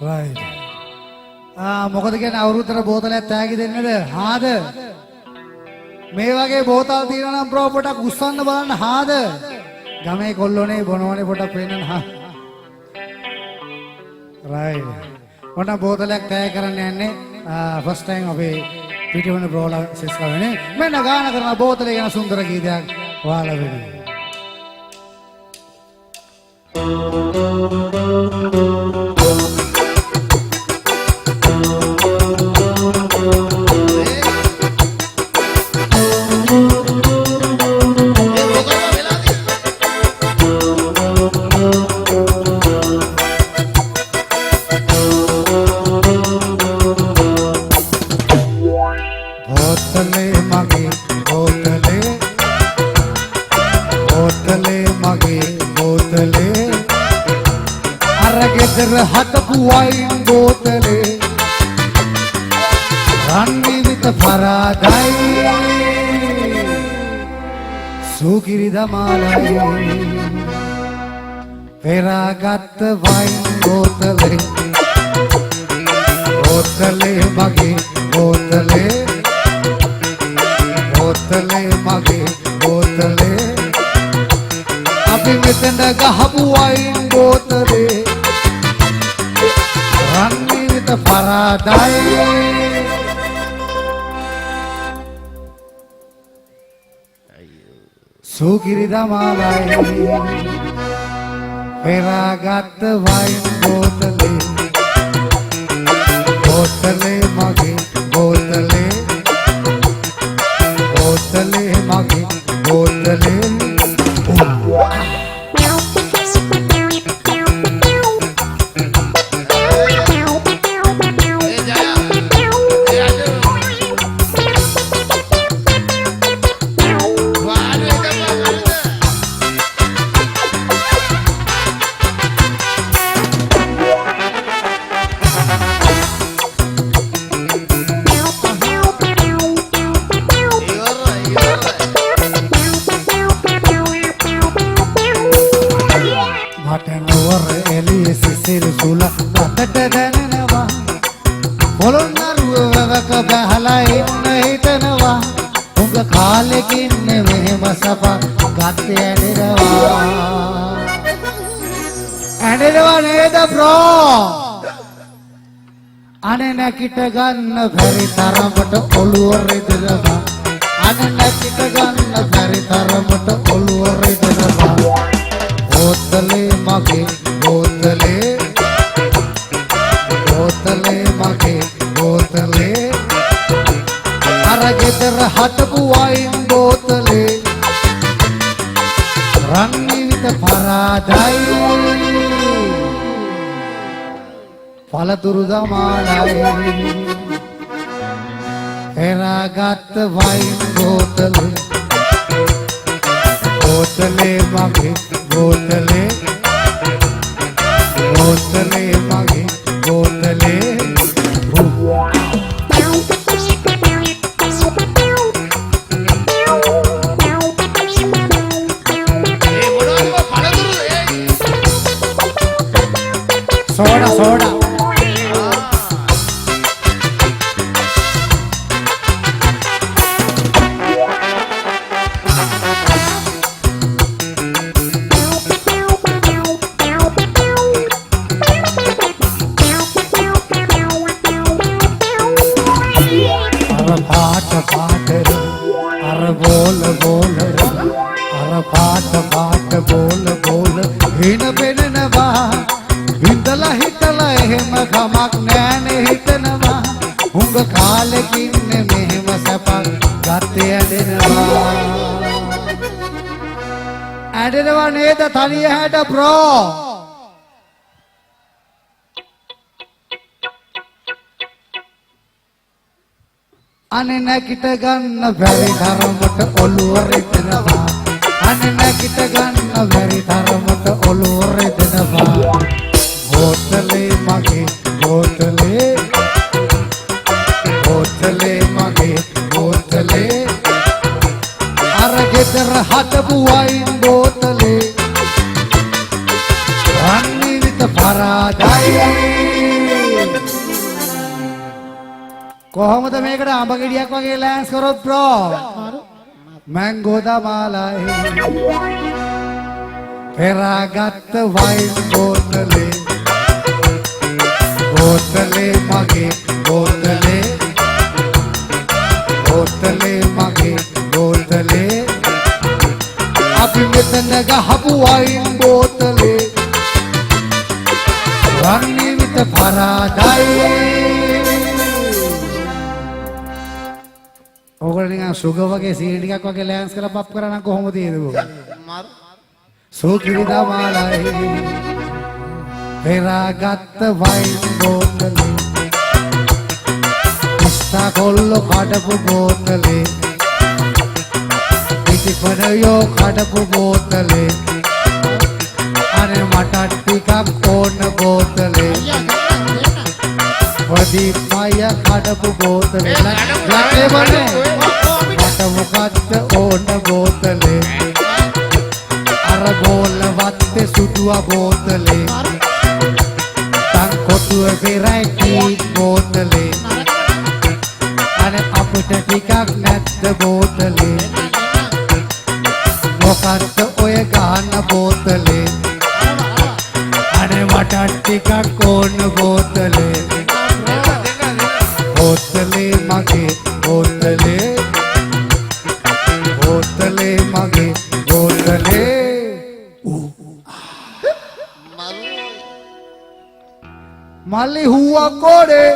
right මොකද කියන්නේ අවුරුද්දට බෝතලයක් තෑගි දෙන්නද හාද මේ වගේ බෝතල් තියෙනවා නම් බ්‍රෝ පොඩක් උස්සන්න බලන්න හාද ගමේ කොල්ලෝනේ බොනෝනේ පොඩක් වෙන්නන හා right ඔන්න බෝතලයක් තෑගි කරන්න යන්නේ ෆස්ට් ටයිම් අපේ පිටිවන බ්‍රෝලා සිස්ලා වෙන්නේ මෙන්න ගාන කරන බෝතලේ ගැන සුන්දර ගීතයක් ඔයාලා වෙන්නේ हटपू वाइन बोतले रन्निवित फरादाई सुगिरिद मालाई पेरागत वाइन बोतले बोतले मगे बोतले बोतले मगे बोतले अभी मितंड गहबू वाइन बोतले Rani with the paradise. Sugirida malai. Peragat wine bottle. Bottle magi bottle. Bottle magi bottle. किट गन्न भरी तरमट ओलुवरे दिलवा अनन किट गन्न भरी तरमट ओलुवरे दिलवा बोतले मगे बोतले बोतले मगे बोतले अरगेदर हटपू वाइन बोतले रन्निवित फरादाई Palaturu malai Peragat wine bottle Bottle mage bottle Bottle mage bottle Soda soda Tani had a bro. Anina kitagan very dharamata olure dinava. Anina kitagan very dharamata olure dinava. Bottle mage bottle. Bottle mage bottle. Aragedar hatabu wine bottle. Rani with the paradise. කොහොමද මේකට අඹ ගෙඩියක් වගේ lens කරොත් bro? Mango දමාලයි පෙරාගත්ත වයින් බෝතලේ බෝතලේ මගේ බෝතලේ බෝතලේ මගේ බෝතලේ අපි මෙතන ගහපු වයින් බෝතලේ රන්නිවිත පරාදයි. ඔයගොල්ලෝ නිකන් සුග වගේ සීනි ටිකක් වගේ ලෑන්ස් කරලා පප් කරා නම් කොහොමද තියෙන්නේ? සෝකිරි දමාලයි පෙරාගත්ත වයින් බෝතලේ ඉස්සා කොල්ලෝ කඩපු බෝතලේ පිටිපඩයෝ කඩපු බෝතලේ අනේ මට ටිකක් ඕන බෝතලේ වදීපය කඩපු බෝතලේ ලැකේ බනේ මට මොකද්ද ඕන බෝතලේ අර බෝල වත්තේ සුදුවා බෝතලේ තන් කොටුව පෙරයි කීට් බෝතලේ අනේ අපිට ටිකක් නැද්ද බෝතලේ මොකද්ද ඔය ගහන බෝතලේ අනේ මට ටිකක් ඕන බෝතලේ බෝතලේ මගේ බෝතලේ බෝතලේ මගේ බෝතලේ මල්ලි හුවක් කොඩේ